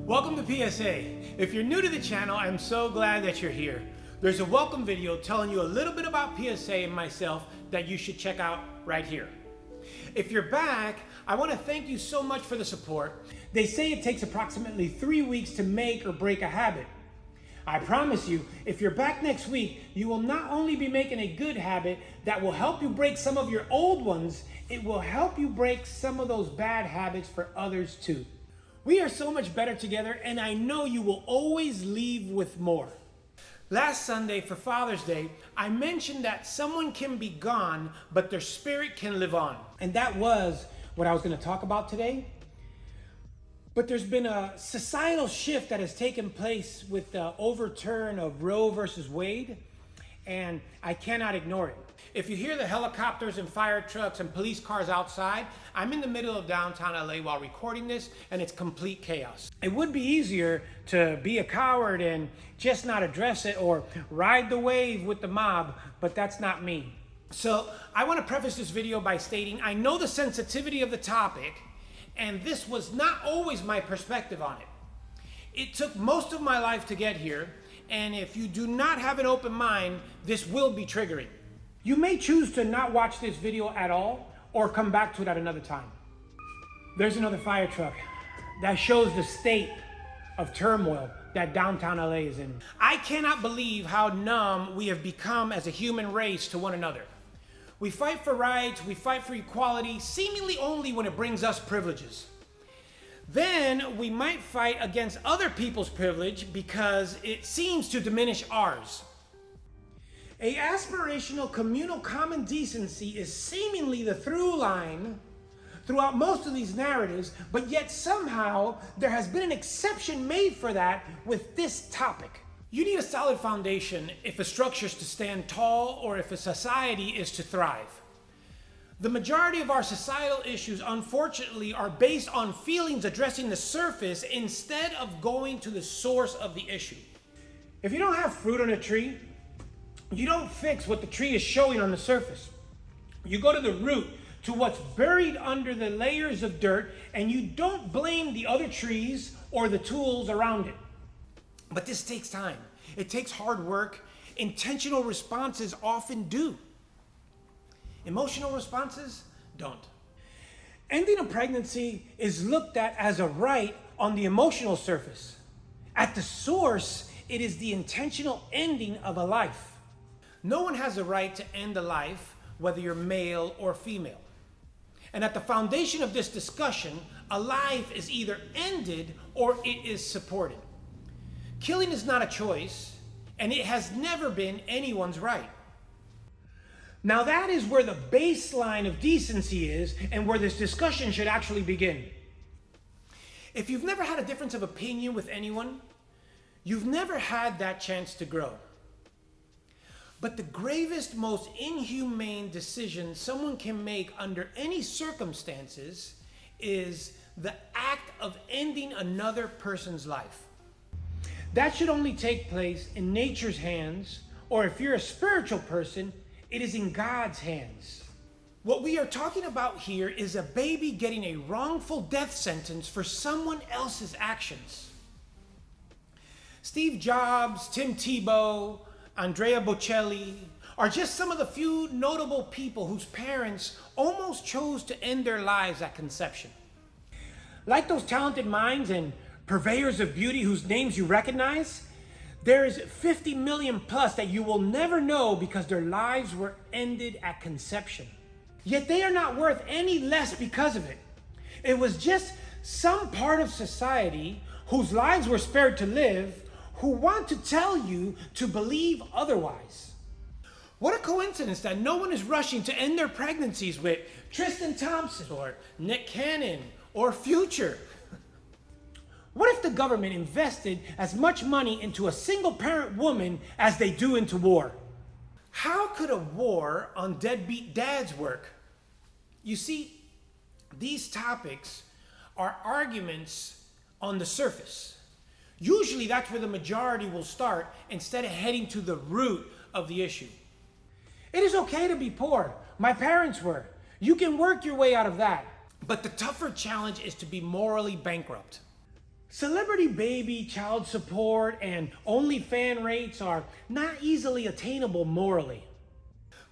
Welcome to PSA. If you're new to the channel, I'm so glad that you're here. There's a welcome video telling you a little bit about PSA and myself that you should check out right here. If you're back, I want to thank you so much for the support. They say it takes approximately 3 weeks to make or break a habit. I promise you, if you're back next week, you will not only be making a good habit that will help you break some of your old ones, it will help you break some of those bad habits for others too. We are so much better together, and I know you will always leave with more. Last Sunday for Father's Day, I mentioned that someone can be gone, but their spirit can live on. And that was what I was going to talk about today. But there's been a societal shift that has taken place with the overturn of ROE versus Wade, and I cannot ignore it. If you hear the helicopters and fire trucks and police cars outside, I'm in the middle of downtown LA while recording this, and it's complete chaos. It would be easier to be a coward and just not address it or ride the wave with the mob, but that's not me. So I want to preface this video by stating I know the sensitivity of the topic, and this was not always my perspective on it. It took most of my life to get here, and if you do not have an open mind, this will be triggering. You may choose to not watch this video at all or come back to it at another time. There's another fire truck that shows the state of turmoil that downtown LA is in. I cannot believe how numb we have become as a human race to one another. We fight for rights, we fight for equality, seemingly only when it brings us privileges. Then we might fight against other people's privilege because it seems to diminish ours. A aspirational communal common decency is seemingly the through line throughout most of these narratives, but yet somehow there has been an exception made for that with this topic. You need a solid foundation if a structure is to stand tall or if a society is to thrive. The majority of our societal issues, unfortunately, are based on feelings addressing the surface instead of going to the source of the issue. If you don't have fruit on a tree, you don't fix what the tree is showing on the surface. You go to the root, to what's buried under the layers of dirt, and you don't blame the other trees or the tools around it. But this takes time. It takes hard work. Intentional responses often do. Emotional responses don't. Ending a pregnancy is looked at as a right on the emotional surface. At the source, it is the intentional ending of a life. No one has a right to end a life, whether you're male or female. And at the foundation of this discussion, a life is either ended or it is supported. Killing is not a choice, and it has never been anyone's right. Now that is where the baseline of decency is and where this discussion should actually begin. If you've never had a difference of opinion with anyone, you've never had that chance to grow. But the gravest, most inhumane decision someone can make under any circumstances is the act of ending another person's life. That should only take place in nature's hands, or if you're a spiritual person, it is in God's hands. What we are talking about here is a baby getting a wrongful death sentence for someone else's actions. Steve Jobs, Tim Tebow, Andrea Bocelli are just some of the few notable people whose parents almost chose to end their lives at conception. Like those talented minds and purveyors of beauty whose names you recognize, there is 50 million plus that you will never know because their lives were ended at conception. Yet they are not worth any less because of it. It was just some part of society whose lives were spared to live who want to tell you to believe otherwise. What a coincidence that no one is rushing to end their pregnancies with Tristan Thompson or Nick Cannon or Future. What if the government invested as much money into a single parent woman as they do into war? How could a war on deadbeat dads work? You see, these topics are arguments on the surface. Usually that's where the majority will start instead of heading to the root of the issue. It is okay to be poor. My parents were. You can work your way out of that. But the tougher challenge is to be morally bankrupt. Celebrity baby, child support, and OnlyFans rates are not easily attainable morally.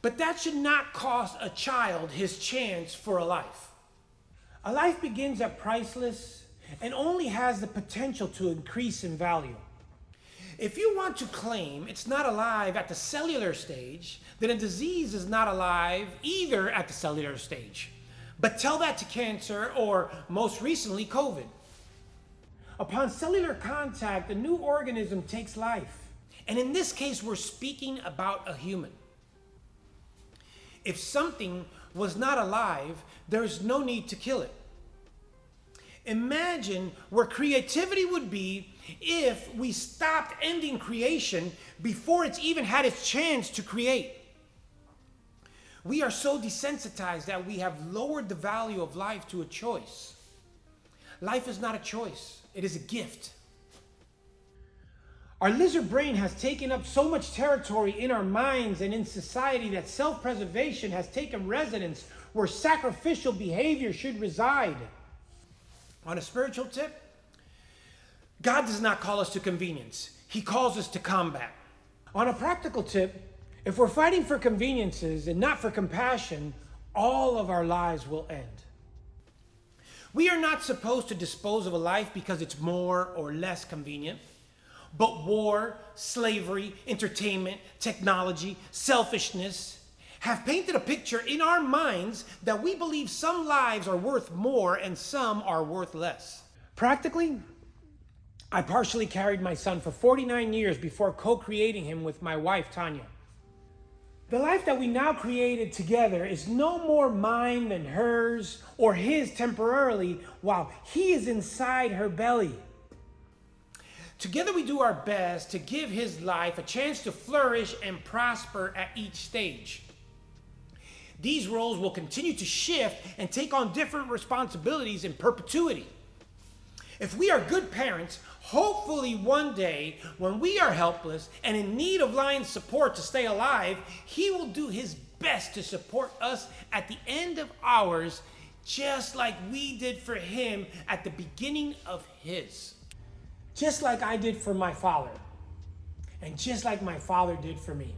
But that should not cost a child his chance for a life. A life begins at priceless and only has the potential to increase in value. If you want to claim it's not alive at the cellular stage, then a disease is not alive either at the cellular stage. But tell that to cancer or, most recently, COVID. Upon cellular contact, a new organism takes life. And in this case, we're speaking about a human. If something was not alive, there's no need to kill it. Imagine where creativity would be if we stopped ending creation before it's even had its chance to create. We are so desensitized that we have lowered the value of life to a choice. Life is not a choice, it is a gift. Our lizard brain has taken up so much territory in our minds and in society that self-preservation has taken residence where sacrificial behavior should reside. On a spiritual tip, God does not call us to convenience. He calls us to combat. On a practical tip, if we're fighting for conveniences and not for compassion, all of our lives will end. We are not supposed to dispose of a life because it's more or less convenient. But war, slavery, entertainment, technology, selfishness have painted a picture in our minds that we believe some lives are worth more and some are worth less. Practically, I partially carried my son for 49 years before co-creating him with my wife, Tanya. The life that we now created together is no more mine than hers or his temporarily while he is inside her belly. Together we do our best to give his life a chance to flourish and prosper at each stage. These roles will continue to shift and take on different responsibilities in perpetuity. If we are good parents, hopefully one day when we are helpless and in need of Lion's support to stay alive, he will do his best to support us at the end of ours, just like we did for him at the beginning of his. Just like I did for my father, and just like my father did for me.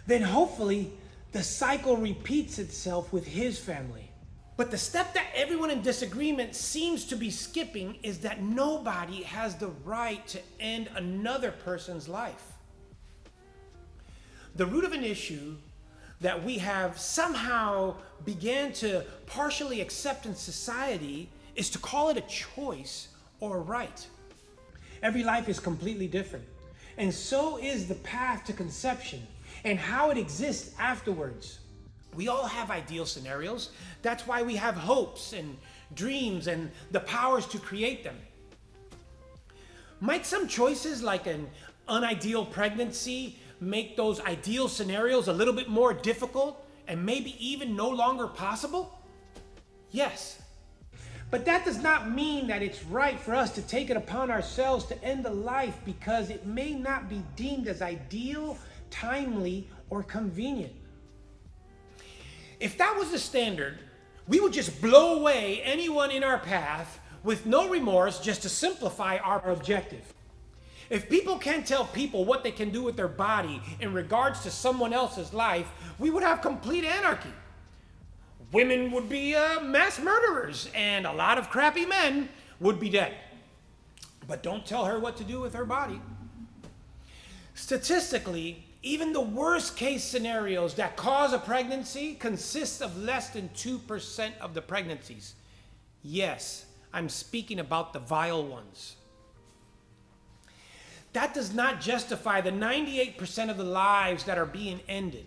Then hopefully the cycle repeats itself with his family. But the step that everyone in disagreement seems to be skipping is that nobody has the right to end another person's life. The root of an issue that we have somehow began to partially accept in society is to call it a choice or a right. Every life is completely different, and so is the path to conception and how it exists afterwards. We all have ideal scenarios. That's why we have hopes and dreams and the powers to create them. Might some choices like an unideal pregnancy make those ideal scenarios a little bit more difficult and maybe even no longer possible? Yes. But that does not mean that it's right for us to take it upon ourselves to end a life because it may not be deemed as ideal, timely, or convenient. If that was the standard, we would just blow away anyone in our path with no remorse just to simplify our objective. If people can't tell people what they can do with their body in regards to someone else's life, we would have complete anarchy. Women would be mass murderers, and a lot of crappy men would be dead. But don't tell her what to do with her body. Statistically, even the worst case scenarios that cause a pregnancy consist of less than 2% of the pregnancies. Yes, I'm speaking about the vile ones. That does not justify the 98% of the lives that are being ended.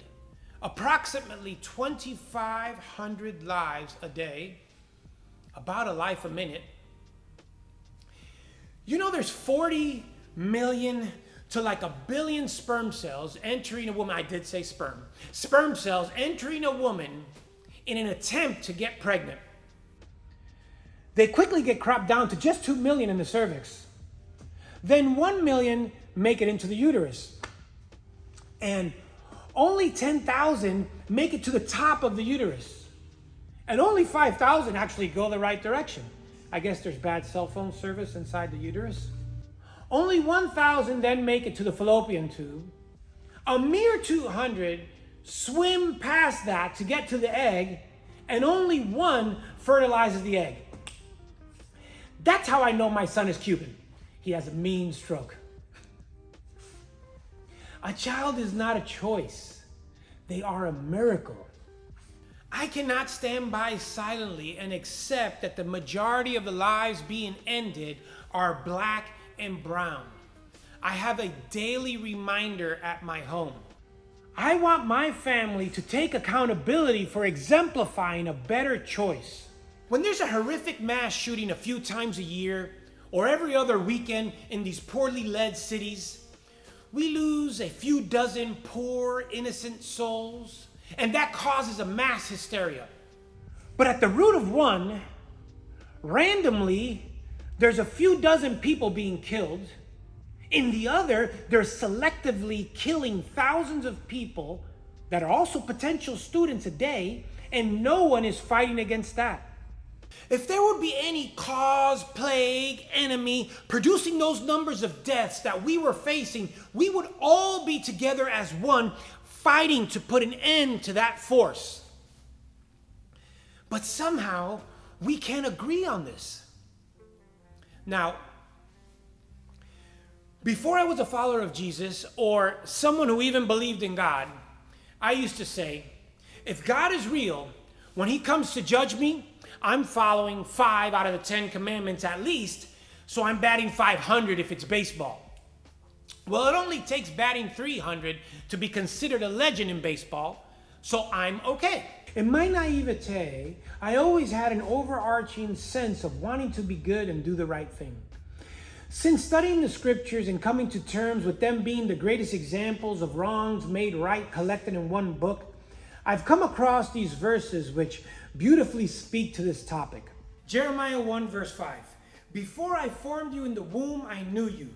Approximately 2,500 lives a day, about a life a minute. You know there's 40 million to like 1 billion sperm cells entering a woman. I did say sperm. Sperm cells entering a woman in an attempt to get pregnant. They quickly get cropped down to just 2 million in the cervix. Then 1 million make it into the uterus. And only 10,000 make it to the top of the uterus. And only 5,000 actually go the right direction. I guess there's bad cell phone service inside the uterus. Only 1,000 then make it to the fallopian tube. A mere 200 swim past that to get to the egg, and only one fertilizes the egg. That's how I know my son is Cuban. He has a mean stroke. A child is not a choice. They are a miracle. I cannot stand by silently and accept that the majority of the lives being ended are black and brown. I have a daily reminder at my home. I want my family to take accountability for exemplifying a better choice. When there's a horrific mass shooting a few times a year or every other weekend in these poorly led cities, we lose a few dozen poor, innocent souls, and that causes a mass hysteria. But at the root of one, randomly, there's a few dozen people being killed. In the other, they're selectively killing thousands of people that are also potential students a day, and no one is fighting against that. If there would be any cause, plague, enemy producing those numbers of deaths that we were facing, we would all be together as one, fighting to put an end to that force. But somehow, we can't agree on this. Now, before I was a follower of Jesus or someone who even believed in God, I used to say, if God is real, when he comes to judge me, I'm following 5 out of the 10 commandments at least, so I'm batting 500 if it's baseball. Well, it only takes batting 300 to be considered a legend in baseball, so I'm okay. In my naivete, I always had an overarching sense of wanting to be good and do the right thing. Since studying the scriptures and coming to terms with them being the greatest examples of wrongs made right collected in one book, I've come across these verses which beautifully speak to this topic. Jeremiah 1 verse 5. Before I formed you in the womb, I knew you.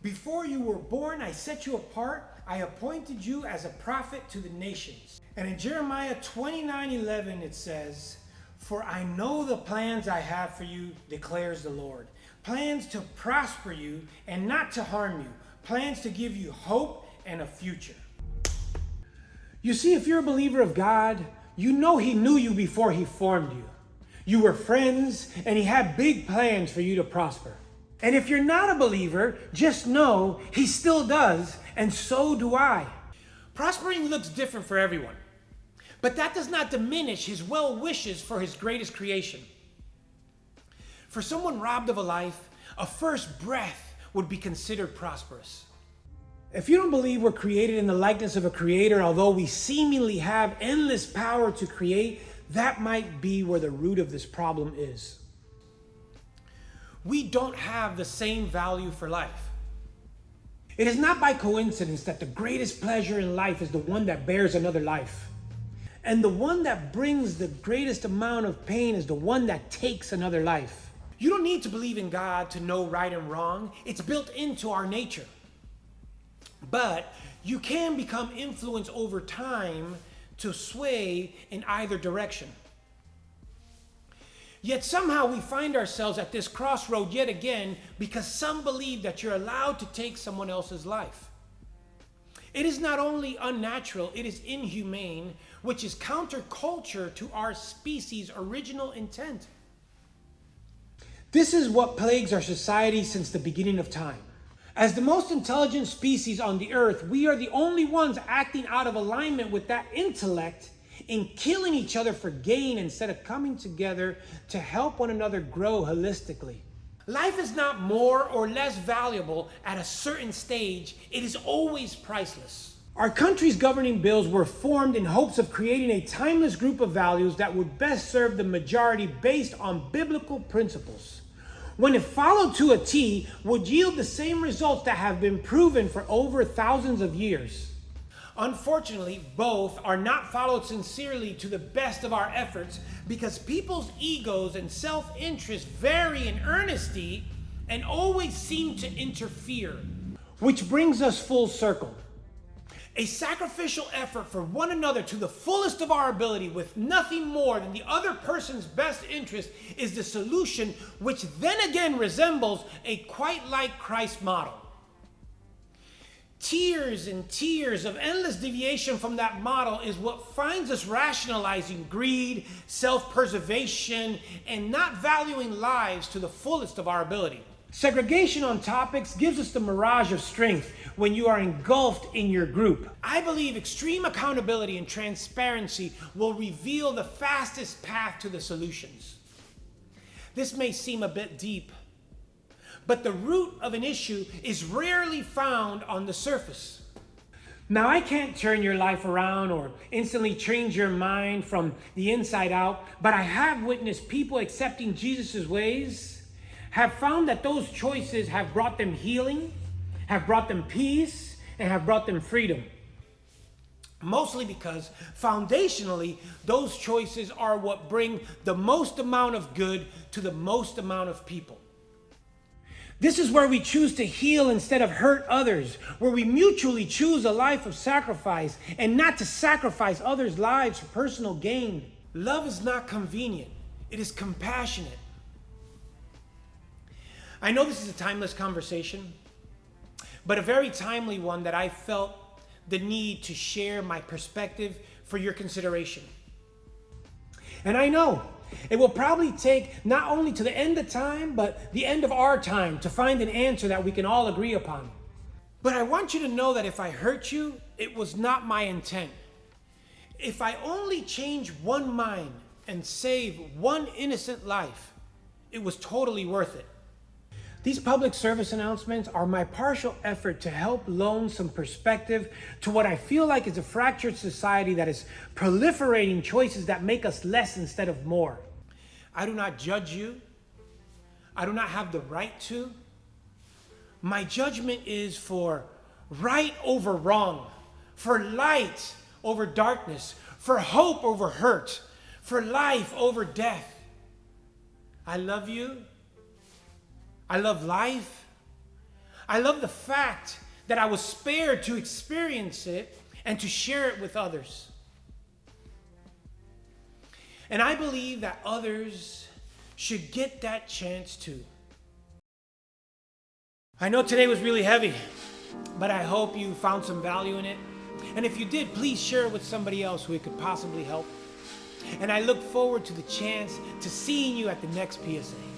Before you were born, I set you apart. I appointed you as a prophet to the nations. And in Jeremiah 29:11 it says, for I know the plans I have for you, declares the Lord. Plans to prosper you and not to harm you. Plans to give you hope and a future. You see, if you're a believer of God, you know he knew you before he formed you. You were friends and he had big plans for you to prosper. And if you're not a believer, just know he still does, and so do I. Prospering looks different for everyone, but that does not diminish his well wishes for his greatest creation. For someone robbed of a life, a first breath would be considered prosperous. If you don't believe we're created in the likeness of a creator, although we seemingly have endless power to create, that might be where the root of this problem is. We don't have the same value for life. It is not by coincidence that the greatest pleasure in life is the one that bears another life. And the one that brings the greatest amount of pain is the one that takes another life. You don't need to believe in God to know right and wrong. It's built into our nature. But you can become influenced over time to sway in either direction. Yet somehow we find ourselves at this crossroad yet again because some believe that you're allowed to take someone else's life. It is not only unnatural, it is inhumane, which is counterculture to our species' original intent. This is what plagues our society since the beginning of time. As the most intelligent species on the earth, we are the only ones acting out of alignment with that intellect in killing each other for gain instead of coming together to help one another grow holistically. Life is not more or less valuable at a certain stage. It is always priceless. Our country's governing bills were formed in hopes of creating a timeless group of values that would best serve the majority based on biblical principles. When if followed to a T, would yield the same results that have been proven for over thousands of years. Unfortunately, both are not followed sincerely to the best of our efforts because people's egos and self-interest vary in earnesty and always seem to interfere. Which brings us full circle. A sacrificial effort for one another to the fullest of our ability with nothing more than the other person's best interest is the solution, which then again resembles a quite like Christ model. Tears and tears of endless deviation from that model is what finds us rationalizing greed, self-preservation, and not valuing lives to the fullest of our ability. Segregation on topics gives us the mirage of strength when you are engulfed in your group. I believe extreme accountability and transparency will reveal the fastest path to the solutions. This may seem a bit deep, but the root of an issue is rarely found on the surface. Now, I can't turn your life around or instantly change your mind from the inside out, but I have witnessed people accepting Jesus' ways have found that those choices have brought them healing, have brought them peace, and have brought them freedom. Mostly because foundationally, those choices are what bring the most amount of good to the most amount of people. This is where we choose to heal instead of hurt others, where we mutually choose a life of sacrifice and not to sacrifice others' lives for personal gain. Love is not convenient, it is compassionate. I know this is a timeless conversation, but a very timely one that I felt the need to share my perspective for your consideration. And I know it will probably take not only to the end of time, but the end of our time to find an answer that we can all agree upon. But I want you to know that if I hurt you, it was not my intent. If I only change one mind and save one innocent life, it was totally worth it. These public service announcements are my partial effort to help loan some perspective to what I feel like is a fractured society that is proliferating choices that make us less instead of more. I do not judge you. I do not have the right to. My judgment is for right over wrong, for light over darkness, for hope over hurt, for life over death. I love you. I love life. I love the fact that I was spared to experience it and to share it with others. And I believe that others should get that chance too. I know today was really heavy, but I hope you found some value in it. And if you did, please share it with somebody else who it could possibly help. And I look forward to the chance to seeing you at the next PSA.